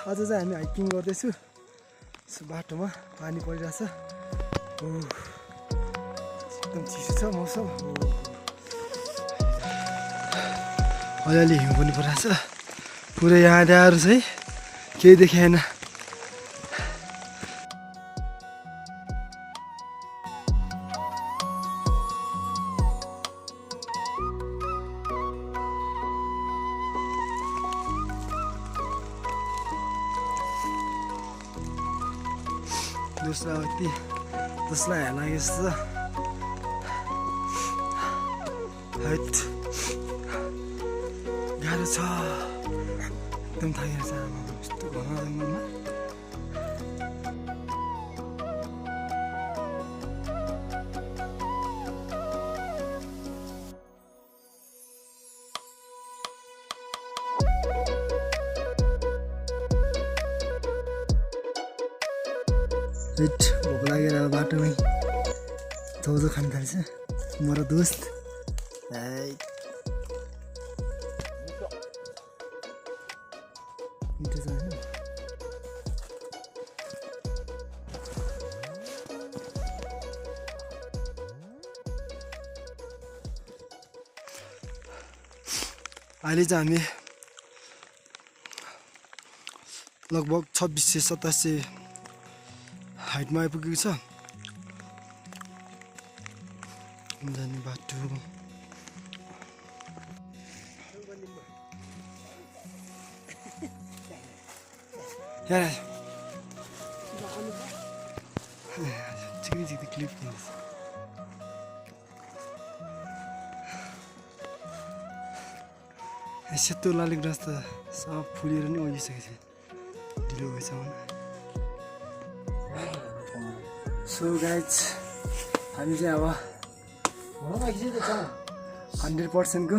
आज चाहिँ हामी हाइकिङ गर्दैछु बाटोमा पानी परिरहेछ एकदम चिसो छ मौसम अलिअलि हिउँ पनि परिरहेछ पुरै यहाँ ल्याएर चाहिँ केही देखाएन जसलाई हेर्न लागेको हैट गाह्रो छ एकदम थाकेर छ यस्तो घना जङ्गलमा भोक लागेर बाटोमै चौधो खान थाल्छ मेरो दोस्त मिठो छ होइन अहिले चाहिँ हामी लगभग 2600-2700 हाइटमा आइपुगेको छ जाने बाटो क्लिप सेतो लालिक ग्रास त सब फुलेर नि ओलिसकेको छ ढिलो भएछ सो गाइज हामी चाहिँ अब 100% को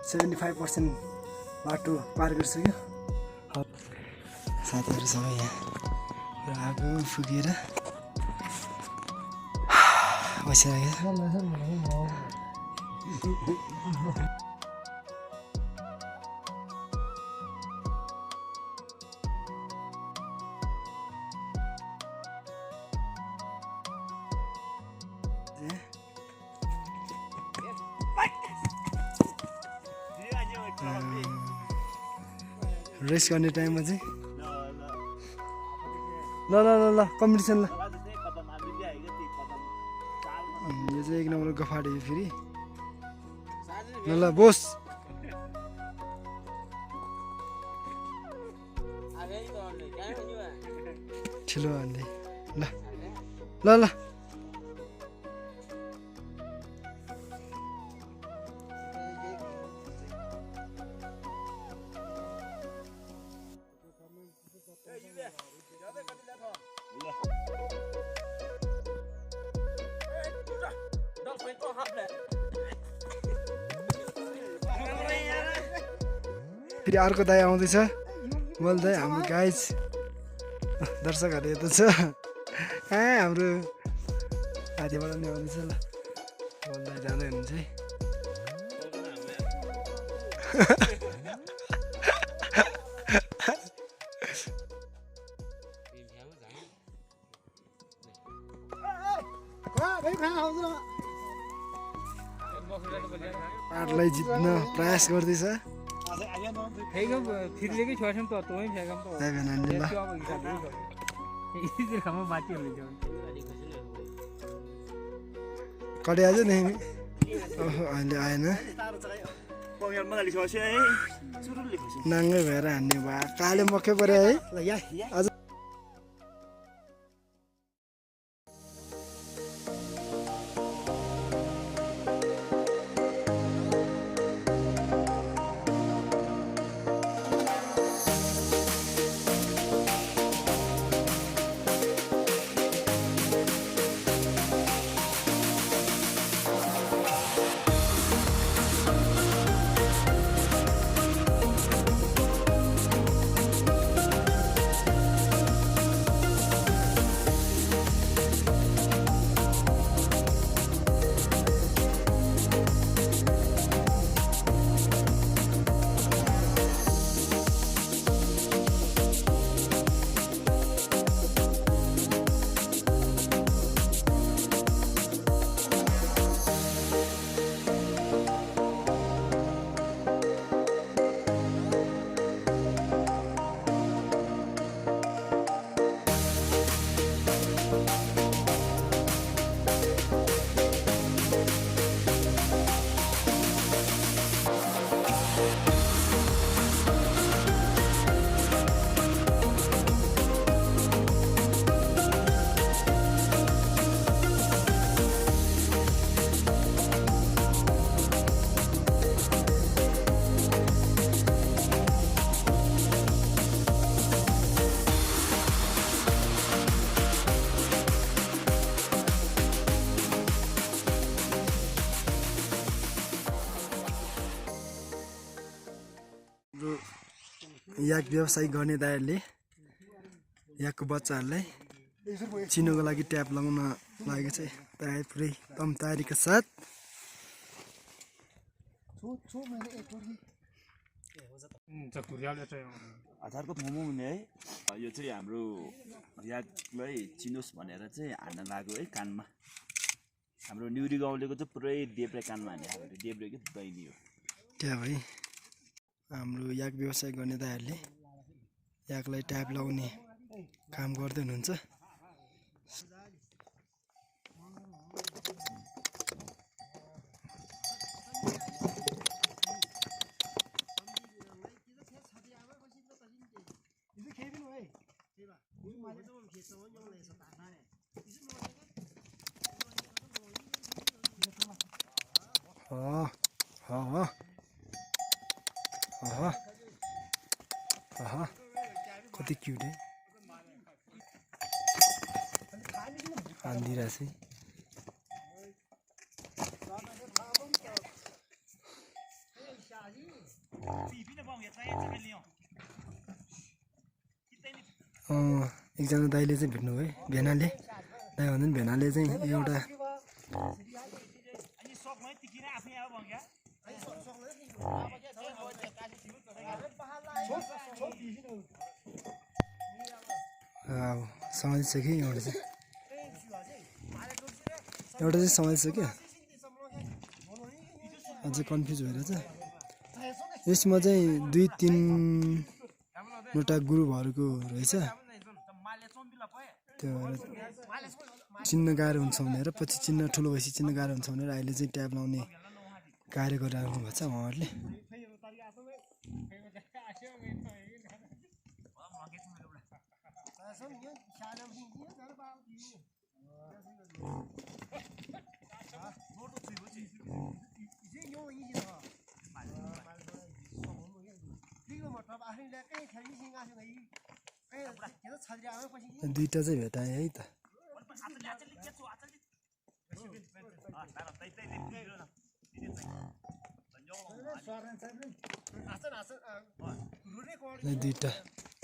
75% बाटो पार गरिसक्यो साथीहरू सबै यहाँ आगो फुकेर बसिरहेको रेस गर्ने टाइममा चाहिँ ल कम्पिटिसन ल यो चाहिँ एक नम्बर गफाडे फेरि ल बोस ठिलो भन्दै ल फेरि अर्को दाइ आउँदैछ बोल दाइ हाम्रो गाइज दर्शकहरू यता छ हाम्रो साथीबाट नि आउँदैछ ल बोल दाइ जाँदै हुनुहुन्छ है पाटलाई जित्न प्रयास गर्दैछ कडे आज नि अहिले आएन नाङ्गै भएर हान्ने भयो काले मकै पऱ्यो है आज याक व्यवसाय गर्ने दाइहरूले याकको बच्चाहरूलाई चिन्नुको लागि ट्याप लगाउन लागेको छ दाइ पुरै एकदम तयारीका साथ हतारको मोमो हुने है यो चाहिँ हाम्रो याकलाई चिनोस् भनेर चाहिँ हान्न लाग्यो है कानमा हाम्रो न्युरी गाउँलेको चाहिँ पुरै देब्रे कानमा हाने हाम्रो देब्रेको दैनी हो ट्याप है हाम्रो याक व्यवसाय गर्ने दाइहरूले याकलाई ट्याप लगाउने काम गर्दै हुनुहुन्छ कति क्युट है हानिदिरहेछ एकजना दाइले चाहिँ भेट्नु है भेनाले दाइ भन्दा पनि भेनाले चाहिँ एउटा समाजिसक्यो एउटा चाहिँ समाजिसक्यो अझै कन्फ्युज भएर चाहिँ यसमा चाहिँ 2-3वटा ग्रुपहरूको रहेछ त्यो चिन्न गाह्रो हुन्छ भनेर पछि चिन्न ठुलो भएपछि चिन्न गाह्रो हुन्छ भनेर अहिले चाहिँ ट्याब लाउने कार्य गरिराख्नु भएको छ उहाँहरूले दुईटा चाहिँ भेटाएँ है त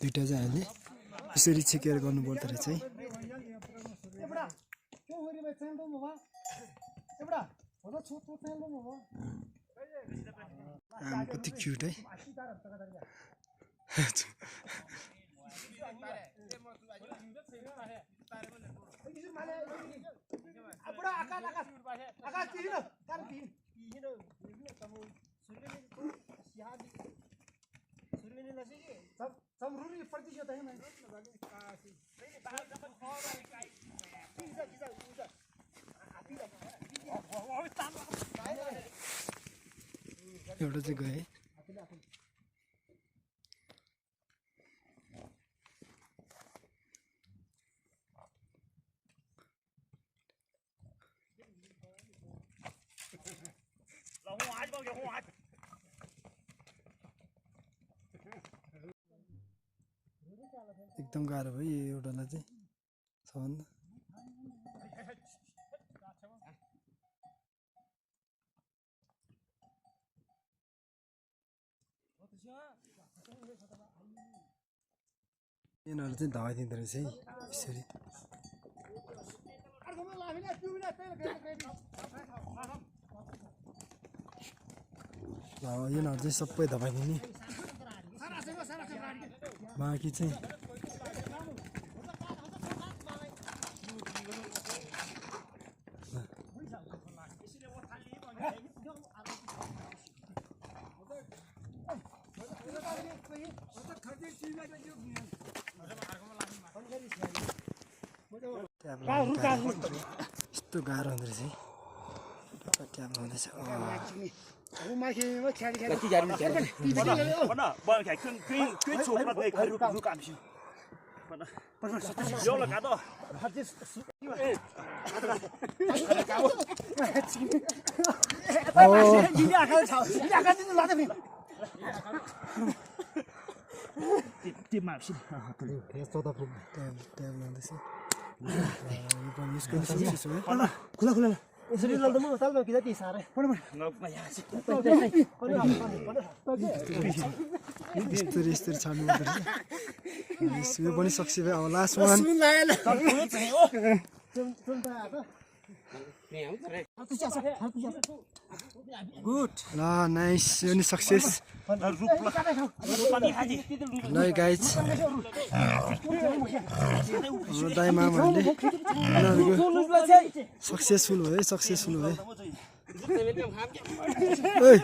दुईटा चाहिँ अहिले यसरी छेकेर गर्नुपर्दो रहेछ है कति क्युट है एउटा चाहिँ गए एकदम गाह्रो भयो एउटालाई चाहिँ सबभन्दा यिनीहरू चाहिँ धमाइदिँदो रहेछ है यसरी यिनीहरू चाहिँ सबै धमाइदिने बाँकी चाहिँ यस्तो गाह्रो हुँदो रहेछ है ट्याप लाउँदैछ खुला खुला यसरी लड्दा म सालमा कि जति सारे यस्तरी छाड्नु पर्छ यो पनि सक्छ भाइ अब लास्ट वान गुड ल नाइस यो नि सक्सेस ल गाइज हाम्रो दाइ मामाहरूले उनीहरूको सक्सेसफुल भयो ओइ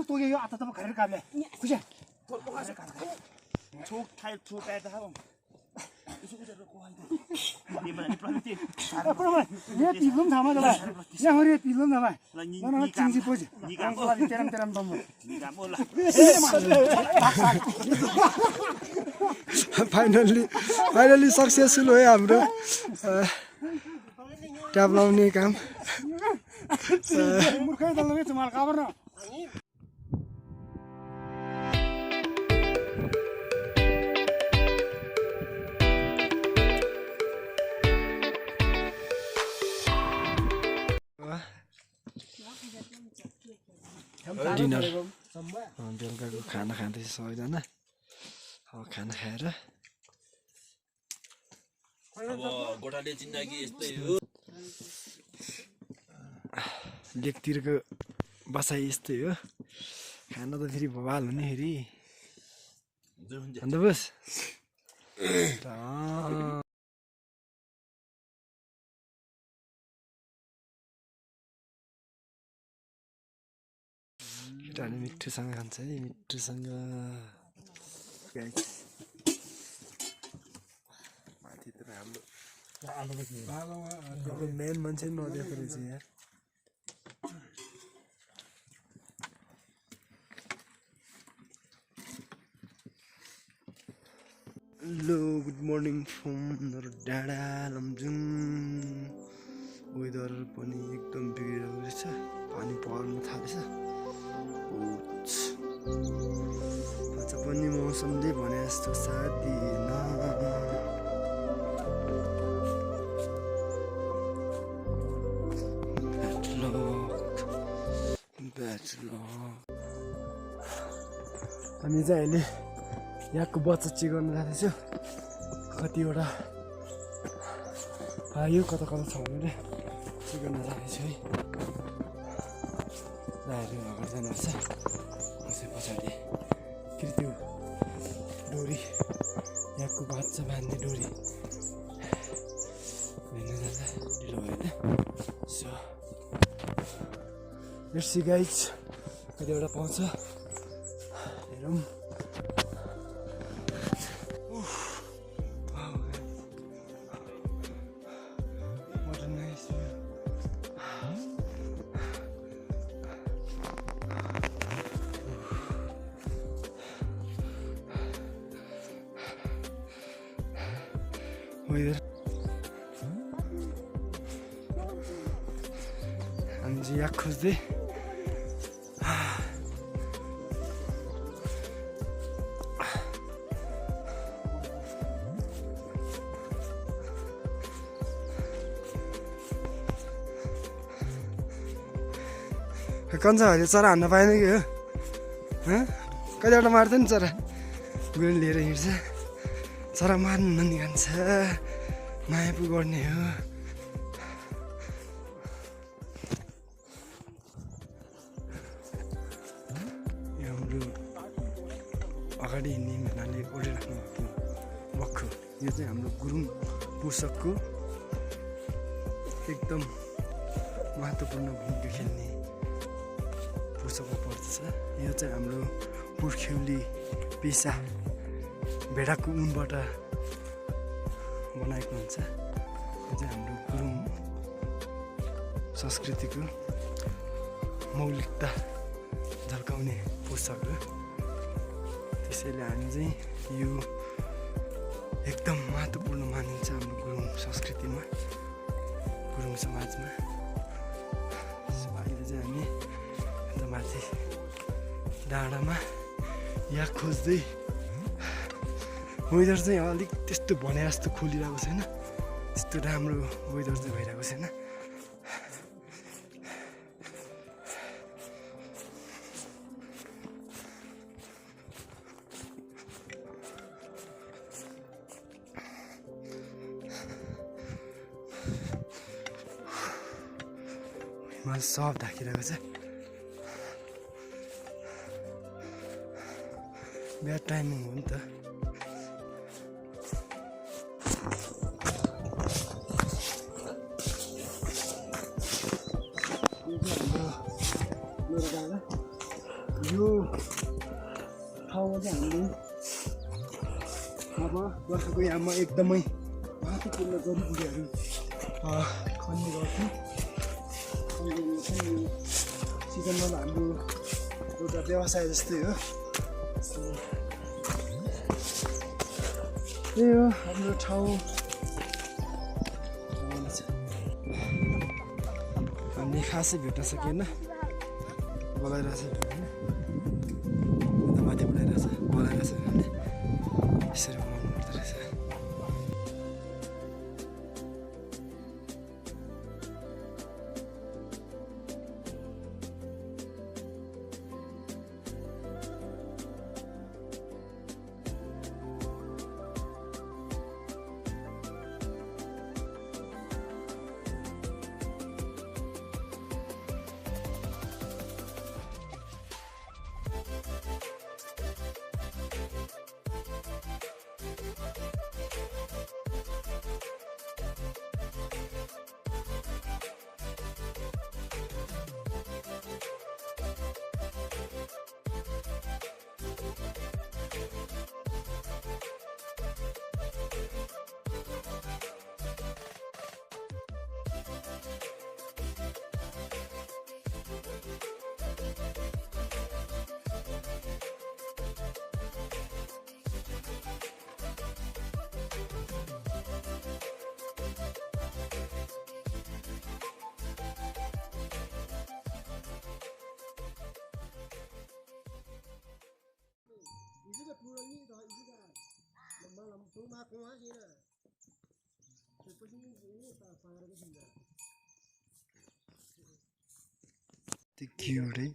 तोगेको आता त खरेर कामले खुसी छोक थाल छोक आए था ये पिलम थामा दला या हरे पिलम थामा न चिंजी पोज तेरम बम फाइनली सक्सेसफुल हो हाम्रो ट्याब लाउने काम मूर्खै दलले तुम्हारा खबर न डिनर बेलुकाको खाना खाँदैछ सबैजना अब खाना खाएर गोठाले जिन्दगी यस्तै हो लेकतिरको बसाइ यस्तै हो खाना त फेरि भवाल हुने फेरि अन्त बस केटाहरूले मिठोसँग खान्छ है मिठोसँग माथितिर हाम्रो मेन मान्छे नदिएको रहेछ यहाँ हेलो गुड मर्निङ फ्रम डाँडा लमजुङ वेदर पनि एकदम बिग्रिरहेको रहेछ पानी पर्न थालेछ आज पनि मौसमले भने जस्तो साथ दिएन हामी चाहिँ अहिले यहाँको बच्चा चेक गर्न जाँदैछु कतिवटा पायो कता कता छ भनेर चेक गर्न जाँदैछु है दाइहरू अगाडि जानुपर्छ उसै पछाडि फेरि त्यो डोरी यहाँको बाच्छा बाँध्ने डोरी हिँड्न जाँदा ढिलो भयो होइन सो लेट्स सी गाइज कतिवटा पाउँछ हेरौँ वेदर हामी चाहिँ याक खोज्दै कञ्चाहरूले चरा हान्न पाएन कि हो कतिवटा मार्छ नि चरा गुली लिएर हिँड्छ चरा मार्नु ननिकान्छ माया पो गर्ने हो यो हाम्रो अगाडि हिँड्ने हुनाले ओढिराख्नु भएको बक्खु यो चाहिँ हाम्रो गुरुङ पोसाकको एकदम महत्त्वपूर्ण भूमिका खेल्ने पोसाकमा पर्दछ यो चाहिँ हाम्रो पुर्ख्यौली पेसा भेडाको ऊनबाट बनाएको हुन्छ यो चाहिँ हाम्रो गुरुङ संस्कृतिको मौलिकता झल्काउने पोसाक हो त्यसैले हामी चाहिँ यो एकदम महत्त्वपूर्ण मानिन्छ हाम्रो गुरुङ संस्कृतिमा गुरुङ समाजमा अहिले चाहिँ हामी अन्त माथि डाँडामा यहाँ खोज्दै वेदर चाहिँ अलिक त्यस्तो भने जस्तो खोलिरहेको छैन त्यस्तो राम्रो वेदर चाहिँ भइरहेको छैन हिमाल सब ढाकिरहेको छ ब्याड टाइमिङ हो नि त यो ठाउँमा चाहिँ हामीले अब बसेको यहाँमा एकदमै महत्त्वपूर्ण जडीबुटीहरू खन्ने गर्छौँ सिजनमा हाम्रो एउटा व्यवसाय जस्तै हो त्यही हो हाम्रो ठाउँ हामीले खासै भेट्न सकेन बोलाइरहेछ माथि बोलाइरहेछ हामीले यसरी बनाउनु पर्दो रहेछ त्यो क्युट है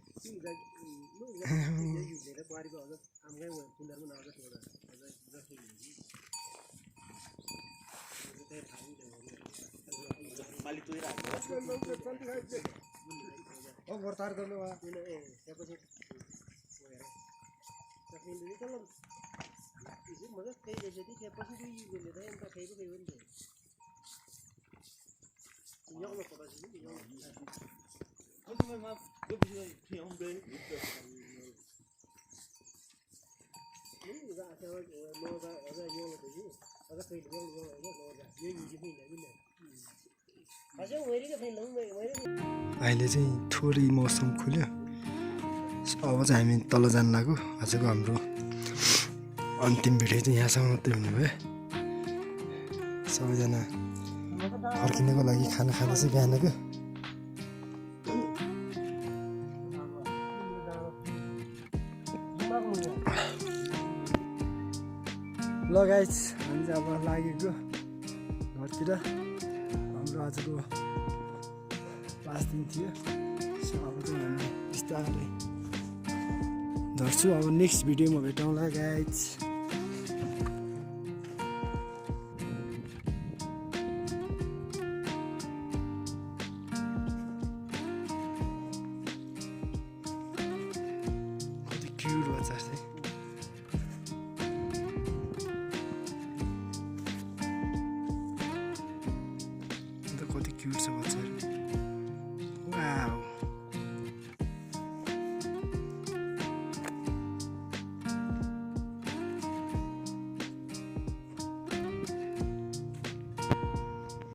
अहिले चाहिँ थोरै मौसम खुल्यो अब चाहिँ हामी तल जान लाग्यो आजको हाम्रो अन्तिम भिडियो चाहिँ यहाँसम्म मात्रै हुने भयो सबैजना फर्किनको लागि खाना खाँदैछ बिहानको ल गाइस हामी चाहिँ अब लागेको घरतिर हाम्रो आजको लास्ट दिन थियो सो अब चाहिँ हामी बिस्तारै झर्छु अब नेक्स्ट भिडियोमा भेटौँला गाइस कति क्युट बच्चा चाहिँ कति क्युट छ बच्चाहरू वाउ